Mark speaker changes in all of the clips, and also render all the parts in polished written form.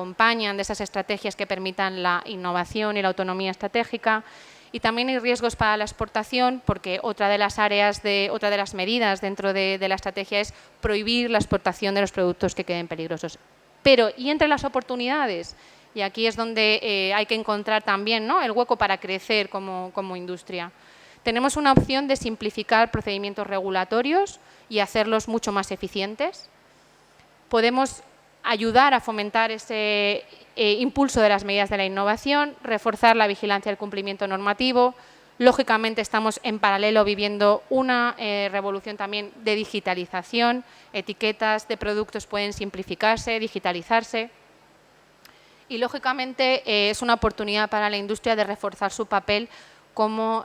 Speaker 1: acompañan de esas estrategias que permitan la innovación y la autonomía estratégica. Y también hay riesgos para la exportación, porque otra de las medidas dentro de la estrategia es prohibir la exportación de los productos que queden peligrosos. Pero, ¿y entre las oportunidades? Y aquí es donde hay que encontrar también, ¿no?, el hueco para crecer como industria. Tenemos una opción de simplificar procedimientos regulatorios y hacerlos mucho más eficientes. Podemos ayudar a fomentar ese impulso de las medidas de la innovación, reforzar la vigilancia del cumplimiento normativo. Lógicamente, estamos en paralelo viviendo una revolución también de digitalización. Etiquetas de productos pueden simplificarse, digitalizarse. Y, lógicamente, es una oportunidad para la industria de reforzar su papel como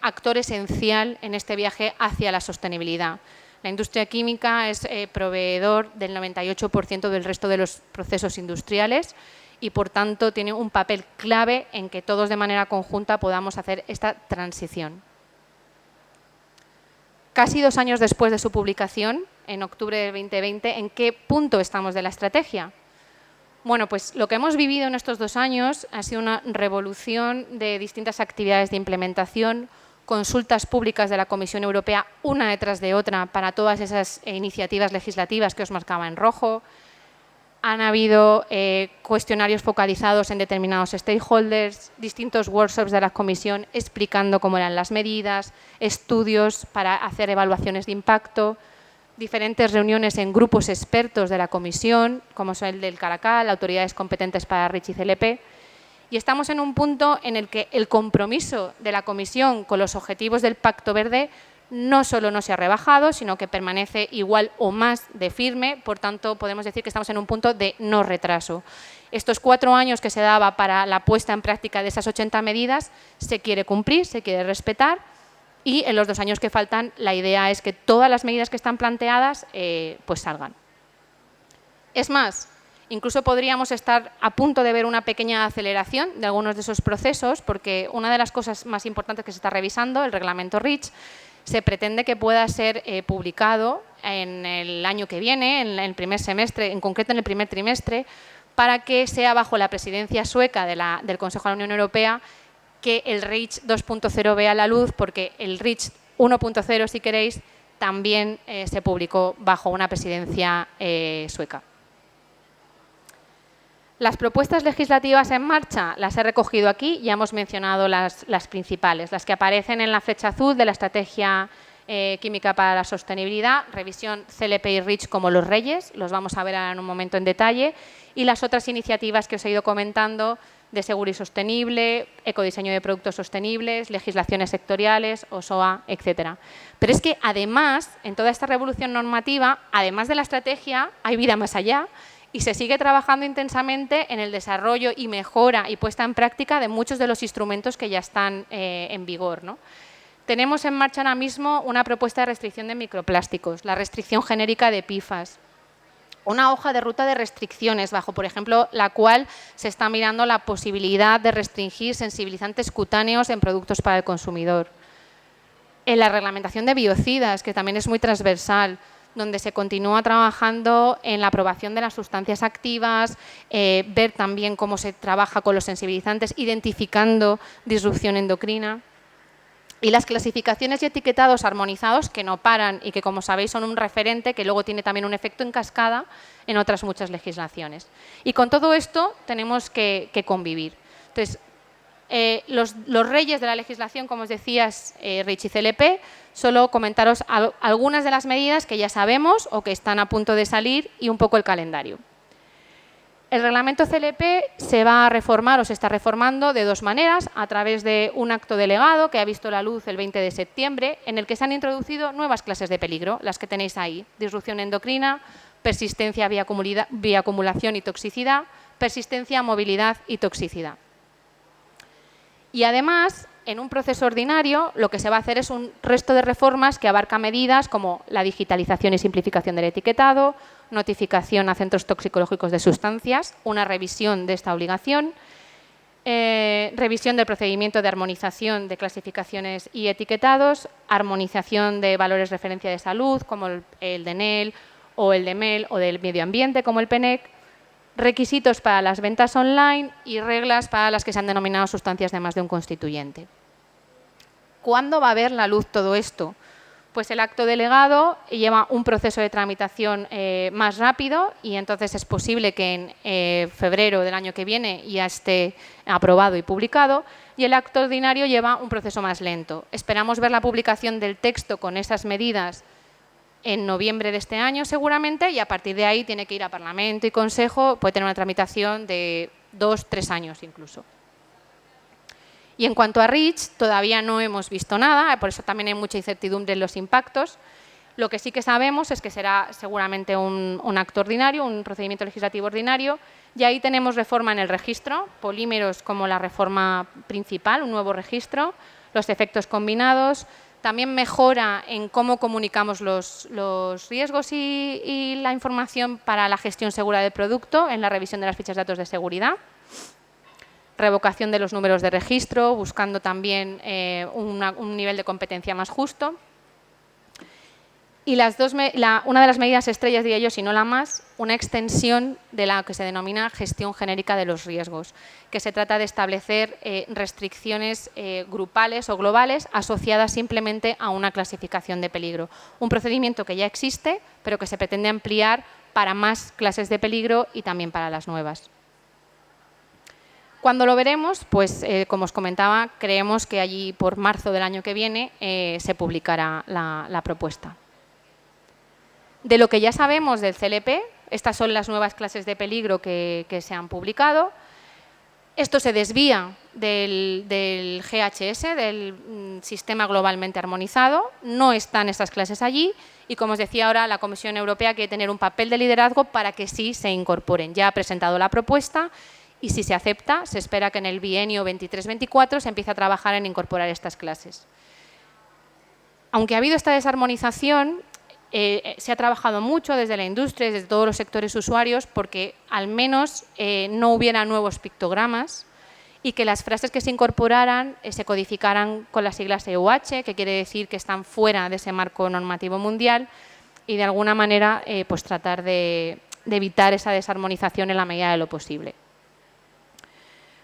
Speaker 1: actor esencial en este viaje hacia la sostenibilidad. La industria química es proveedor del 98% del resto de los procesos industriales y, por tanto, tiene un papel clave en que todos de manera conjunta podamos hacer esta transición. Casi 2 años después de su publicación, en octubre del 2020, ¿en qué punto estamos de la estrategia? Bueno, pues lo que hemos vivido en estos 2 años ha sido una revolución de distintas actividades de implementación, consultas públicas de la Comisión Europea, una detrás de otra, para todas esas iniciativas legislativas que os marcaba en rojo. Han habido cuestionarios focalizados en determinados stakeholders, distintos workshops de la Comisión explicando cómo eran las medidas, estudios para hacer evaluaciones de impacto, diferentes reuniones en grupos expertos de la Comisión, como son el del Caracal, autoridades competentes para REACH y CLP. Y estamos en un punto en el que el compromiso de la Comisión con los objetivos del Pacto Verde no solo no se ha rebajado, sino que permanece igual o más de firme. Por tanto, podemos decir que estamos en un punto de no retraso. Estos 4 años que se daba para la puesta en práctica de esas 80 medidas se quiere cumplir, se quiere respetar, y en los 2 años que faltan la idea es que todas las medidas que están planteadas pues salgan. Es más, incluso podríamos estar a punto de ver una pequeña aceleración de algunos de esos procesos, porque una de las cosas más importantes que se está revisando, el reglamento REACH, se pretende que pueda ser publicado en el año que viene, en el primer semestre, en concreto en el primer trimestre, para que sea bajo la presidencia sueca del Consejo de la Unión Europea que el REACH 2.0 vea la luz, porque el REACH 1.0, si queréis, también se publicó bajo una presidencia sueca. Las propuestas legislativas en marcha las he recogido aquí, ya hemos mencionado las principales, las que aparecen en la flecha azul de la Estrategia Química para la Sostenibilidad, revisión CLP y REACH como los reyes, los vamos a ver ahora en un momento en detalle, y las otras iniciativas que os he ido comentando de seguro y sostenible, ecodiseño de productos sostenibles, legislaciones sectoriales, OSOA, etcétera. Pero es que además, en toda esta revolución normativa, además de la estrategia, hay vida más allá, y se sigue trabajando intensamente en el desarrollo y mejora y puesta en práctica de muchos de los instrumentos que ya están en vigor, ¿no? Tenemos en marcha ahora mismo una propuesta de restricción de microplásticos, la restricción genérica de PFAS, una hoja de ruta de restricciones, bajo, por ejemplo, la cual se está mirando la posibilidad de restringir sensibilizantes cutáneos en productos para el consumidor. En la reglamentación de biocidas, que también es muy transversal, donde se continúa trabajando en la aprobación de las sustancias activas, ver también cómo se trabaja con los sensibilizantes, identificando disrupción endocrina. Y las clasificaciones y etiquetados armonizados, que no paran y que, como sabéis, son un referente que luego tiene también un efecto en cascada en otras muchas legislaciones. Y con todo esto tenemos que convivir. Entonces, los reyes de la legislación, como os decías, REACH y CLP, solo comentaros algunas de las medidas que ya sabemos o que están a punto de salir y un poco el calendario. El reglamento CLP se va a reformar o se está reformando de 2 maneras, a través de un acto delegado que ha visto la luz el 20 de septiembre, en el que se han introducido nuevas clases de peligro, las que tenéis ahí: disrupción endocrina, persistencia vía acumulación y toxicidad, persistencia, movilidad y toxicidad. Y además, en un proceso ordinario, lo que se va a hacer es un resto de reformas que abarca medidas como la digitalización y simplificación del etiquetado, notificación a centros toxicológicos de sustancias, una revisión de esta obligación, revisión del procedimiento de armonización de clasificaciones y etiquetados, armonización de valores de referencia de salud, como el de NEL o el de MEL, o del medio ambiente, como el PENEC, requisitos para las ventas online y reglas para las que se han denominado sustancias de más de un constituyente. ¿Cuándo va a ver la luz todo esto? Pues el acto delegado lleva un proceso de tramitación más rápido y entonces es posible que en febrero del año que viene ya esté aprobado y publicado, y el acto ordinario lleva un proceso más lento. Esperamos ver la publicación del texto con esas medidas en noviembre de este año seguramente, y a partir de ahí tiene que ir a Parlamento y Consejo, puede tener una tramitación de 2-3 años incluso. Y en cuanto a REACH, todavía no hemos visto nada, por eso también hay mucha incertidumbre en los impactos. Lo que sí que sabemos es que será seguramente un acto ordinario, un procedimiento legislativo ordinario, y ahí tenemos reforma en el registro, polímeros como la reforma principal, un nuevo registro, los efectos combinados, también mejora en cómo comunicamos los riesgos y la información para la gestión segura del producto en la revisión de las fichas de datos de seguridad. Revocación de los números de registro, buscando también un nivel de competencia más justo. Y una de las medidas estrellas, diría yo, si no la más, una extensión de la que se denomina gestión genérica de los riesgos, que se trata de establecer restricciones grupales o globales asociadas simplemente a una clasificación de peligro. Un procedimiento que ya existe, pero que se pretende ampliar para más clases de peligro y también para las nuevas. Cuando lo veremos, pues como os comentaba, creemos que allí por marzo del año que viene se publicará la propuesta. De lo que ya sabemos del CLP, estas son las nuevas clases de peligro que se han publicado. Esto se desvía del GHS, del sistema globalmente armonizado. No están estas clases allí y, como os decía ahora, la Comisión Europea quiere tener un papel de liderazgo para que sí se incorporen. Ya ha presentado la propuesta y, si se acepta, se espera que en el bienio 23-24 se empiece a trabajar en incorporar estas clases. Aunque ha habido esta desarmonización, se ha trabajado mucho desde la industria, desde todos los sectores usuarios, porque al menos no hubiera nuevos pictogramas y que las frases que se incorporaran se codificaran con las siglas EUH, que quiere decir que están fuera de ese marco normativo mundial, y de alguna manera pues tratar de evitar esa desarmonización en la medida de lo posible.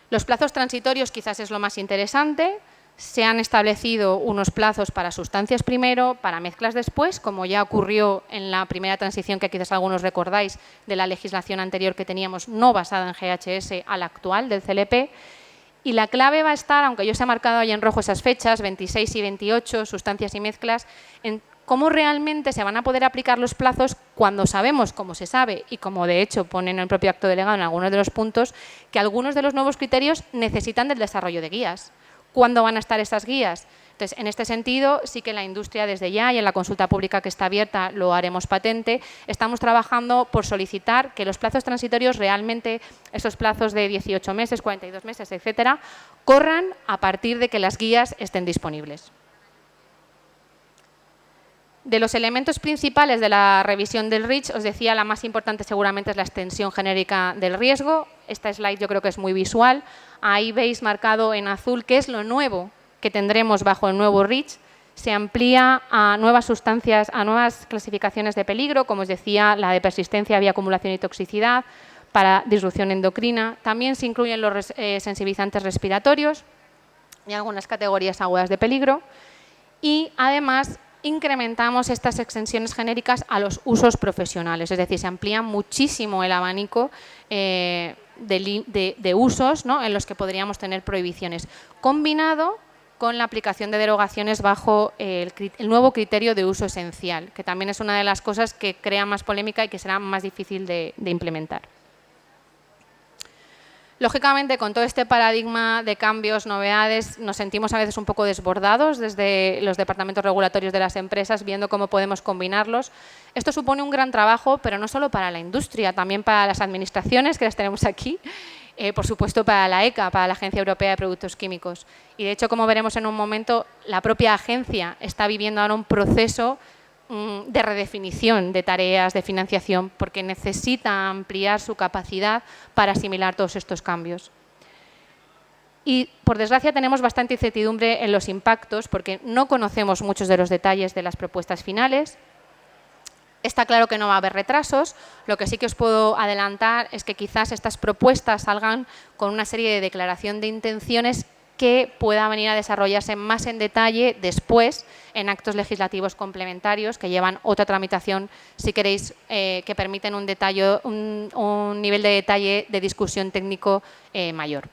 Speaker 1: Los plazos transitorios quizás es lo más interesante. Se han establecido unos plazos para sustancias primero, para mezclas después, como ya ocurrió en la primera transición que quizás algunos recordáis de la legislación anterior que teníamos, no basada en GHS, a la actual del CLP. Y la clave va a estar, aunque yo os he marcado ahí en rojo esas fechas, 26 y 28, sustancias y mezclas, en cómo realmente se van a poder aplicar los plazos cuando sabemos, como se sabe, y como de hecho pone en el propio acto delegado en algunos de los puntos, que algunos de los nuevos criterios necesitan del desarrollo de guías. ¿Cuándo van a estar esas guías? Entonces, en este sentido, sí que la industria desde ya, y en la consulta pública que está abierta lo haremos patente, estamos trabajando por solicitar que los plazos transitorios realmente, esos plazos de 18 meses, 42 meses, etcétera, corran a partir de que las guías estén disponibles. De los elementos principales de la revisión del REACH, os decía, la más importante seguramente es la extensión genérica del riesgo. Esta slide yo creo que es muy visual. Ahí veis marcado en azul qué es lo nuevo que tendremos bajo el nuevo REACH. Se amplía a nuevas sustancias, a nuevas clasificaciones de peligro, como os decía, la de persistencia, vía acumulación y toxicidad, para disrupción endocrina. También se incluyen los sensibilizantes respiratorios y algunas categorías agudas de peligro. Y además incrementamos estas extensiones genéricas a los usos profesionales, es decir, se amplía muchísimo el abanico de usos, ¿no?, en los que podríamos tener prohibiciones, combinado con la aplicación de derogaciones bajo el nuevo criterio de uso esencial, que también es una de las cosas que crea más polémica y que será más difícil de implementar. Lógicamente, con todo este paradigma de cambios, novedades, nos sentimos a veces un poco desbordados desde los departamentos regulatorios de las empresas, viendo cómo podemos combinarlos. Esto supone un gran trabajo, pero no solo para la industria, también para las administraciones, que las tenemos aquí, por supuesto para la ECA, para la Agencia Europea de Productos Químicos. Y de hecho, como veremos en un momento, la propia agencia está viviendo ahora un proceso de redefinición de tareas, de financiación, porque necesita ampliar su capacidad para asimilar todos estos cambios. Y, por desgracia, tenemos bastante incertidumbre en los impactos, porque no conocemos muchos de los detalles de las propuestas finales. Está claro que no va a haber retrasos. Lo que sí que os puedo adelantar es que quizás estas propuestas salgan con una serie de declaración de intenciones que pueda venir a desarrollarse más en detalle después en actos legislativos complementarios que llevan otra tramitación, si queréis, que permiten un nivel de detalle de discusión técnico mayor.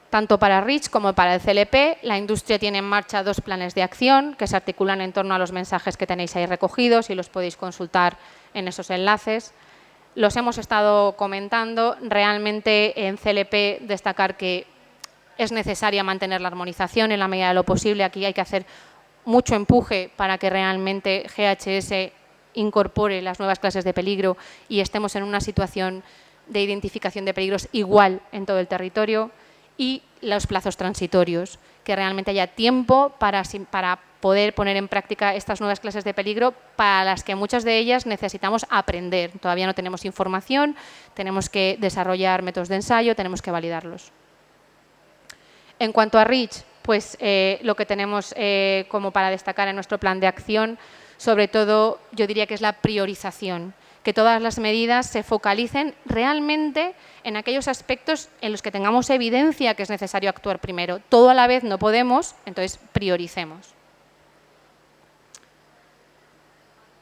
Speaker 1: Tanto para REACH como para el CLP, la industria tiene en marcha 2 planes de acción que se articulan en torno a los mensajes que tenéis ahí recogidos y los podéis consultar en esos enlaces. Los hemos estado comentando. Realmente en CLP destacar que es necesaria mantener la armonización en la medida de lo posible. Aquí hay que hacer mucho empuje para que realmente GHS incorpore las nuevas clases de peligro y estemos en una situación de identificación de peligros igual en todo el territorio. Y los plazos transitorios, que realmente haya tiempo para poder poner en práctica estas nuevas clases de peligro para las que muchas de ellas necesitamos aprender. Todavía no tenemos información, tenemos que desarrollar métodos de ensayo, tenemos que validarlos. En cuanto a REACH, pues lo que tenemos como para destacar en nuestro plan de acción, sobre todo yo diría que es la priorización. Que todas las medidas se focalicen realmente en aquellos aspectos en los que tengamos evidencia que es necesario actuar primero. Todo a la vez no podemos, entonces prioricemos.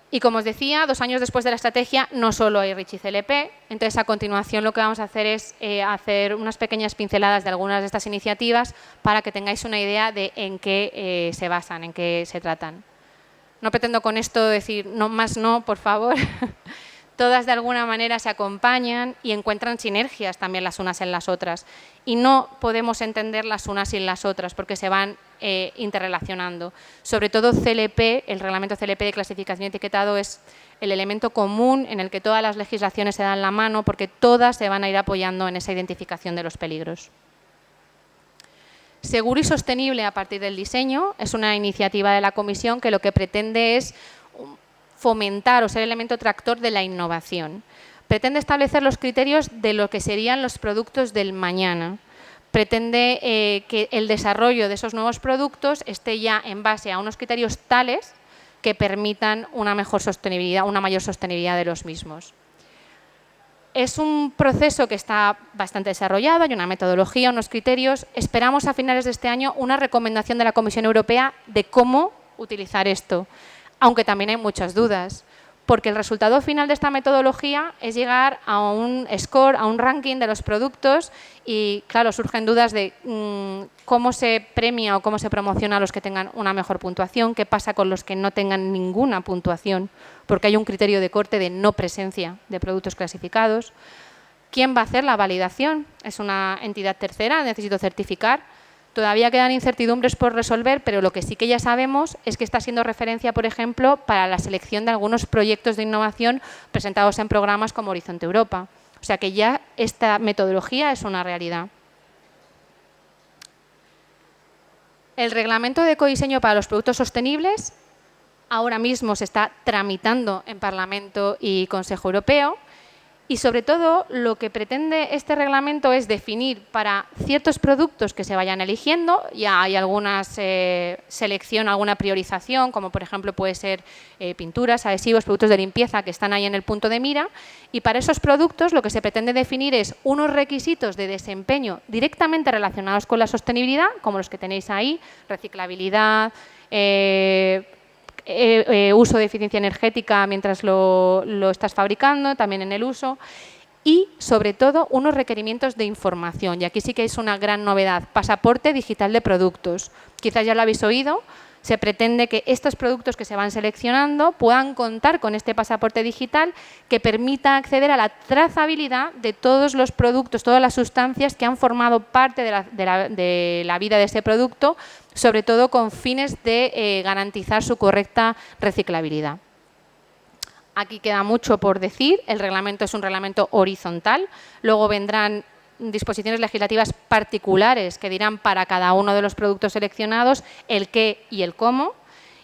Speaker 1: Y como os decía, 2 años después de la estrategia no solo hay REACH y CLP, entonces a continuación lo que vamos a hacer es hacer unas pequeñas pinceladas de algunas de estas iniciativas para que tengáis una idea de en qué se basan, en qué se tratan. No pretendo con esto decir no más no, por favor. Todas de alguna manera se acompañan y encuentran sinergias también las unas en las otras. Y no podemos entender las unas sin las otras porque se van interrelacionando. Sobre todo CLP, el reglamento CLP de clasificación y etiquetado es el elemento común en el que todas las legislaciones se dan la mano porque todas se van a ir apoyando en esa identificación de los peligros. Seguro y sostenible a partir del diseño es una iniciativa de la Comisión que lo que pretende es fomentar o ser elemento tractor de la innovación. Pretende establecer los criterios de lo que serían los productos del mañana. Pretende que el desarrollo de esos nuevos productos esté ya en base a unos criterios tales que permitan una mejor sostenibilidad, una mayor sostenibilidad de los mismos. Es un proceso que está bastante desarrollado, hay una metodología, unos criterios. Esperamos a finales de este año una recomendación de la Comisión Europea de cómo utilizar esto, aunque también hay muchas dudas, porque el resultado final de esta metodología es llegar a un score, a un ranking de los productos y, claro, surgen dudas de cómo se premia o cómo se promociona a los que tengan una mejor puntuación, qué pasa con los que no tengan ninguna puntuación, porque hay un criterio de corte de no presencia de productos clasificados. ¿Quién va a hacer la validación? Es una entidad tercera, necesito certificar. Todavía quedan incertidumbres por resolver, pero lo que sí que ya sabemos es que está siendo referencia, por ejemplo, para la selección de algunos proyectos de innovación presentados en programas como Horizonte Europa. O sea que ya esta metodología es una realidad. El reglamento de ecodiseño para los productos sostenibles ahora mismo se está tramitando en Parlamento y Consejo Europeo. Y sobre todo lo que pretende este reglamento es definir para ciertos productos que se vayan eligiendo, ya hay alguna selección, alguna priorización, como por ejemplo puede ser pinturas, adhesivos, productos de limpieza que están ahí en el punto de mira, y para esos productos lo que se pretende definir es unos requisitos de desempeño directamente relacionados con la sostenibilidad, como los que tenéis ahí, reciclabilidad, uso de eficiencia energética mientras lo estás fabricando, también en el uso, y sobre todo unos requerimientos de información. Y aquí sí que es una gran novedad, pasaporte digital de productos. Quizás ya lo habéis oído, se pretende que estos productos que se van seleccionando puedan contar con este pasaporte digital que permita acceder a la trazabilidad de todos los productos, todas las sustancias que han formado parte de la vida de ese producto, sobre todo con fines de garantizar su correcta reciclabilidad. Aquí queda mucho por decir, el reglamento es un reglamento horizontal, luego vendrán disposiciones legislativas particulares que dirán para cada uno de los productos seleccionados el qué y el cómo,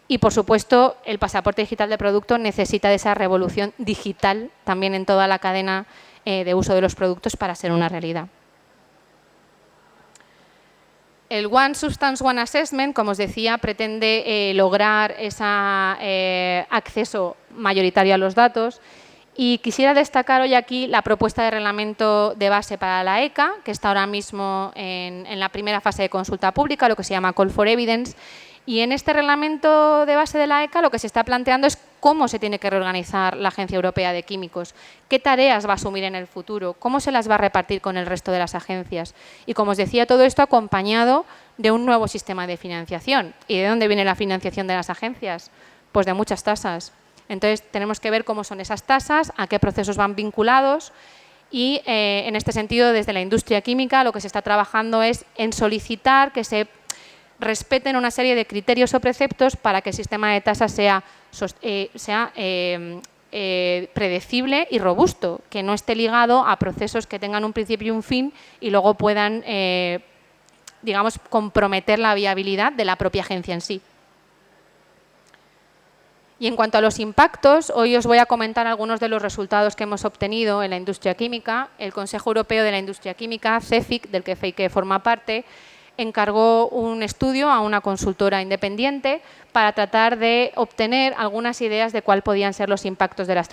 Speaker 1: y por supuesto el pasaporte digital de producto necesita de esa revolución digital también en toda la cadena de uso de los productos para ser una realidad. El One Substance, One Assessment, como os decía, pretende lograr ese acceso mayoritario a los datos. Y quisiera destacar hoy aquí la propuesta de reglamento de base para la ECA, que está ahora mismo en la primera fase de consulta pública, lo que se llama Call for Evidence. Y en este reglamento de base de la ECA lo que se está planteando es cómo se tiene que reorganizar la Agencia Europea de Químicos, qué tareas va a asumir en el futuro, cómo se las va a repartir con el resto de las agencias. Y como os decía, todo esto acompañado de un nuevo sistema de financiación. ¿Y de dónde viene la financiación de las agencias? Pues de muchas tasas. Entonces, tenemos que ver cómo son esas tasas, a qué procesos van vinculados y, en este sentido, desde la industria química lo que se está trabajando es en solicitar que se respeten una serie de criterios o preceptos para que el sistema de tasas sea predecible y robusto, que no esté ligado a procesos que tengan un principio y un fin y luego puedan, digamos, comprometer la viabilidad de la propia agencia en sí. Y en cuanto a los impactos, hoy os voy a comentar algunos de los resultados que hemos obtenido en la industria química. El Consejo Europeo de la Industria Química, CEFIC, del que FEIQE forma parte, encargó un estudio a una consultora independiente para tratar de obtener algunas ideas de cuáles podían ser los impactos de la estrategia.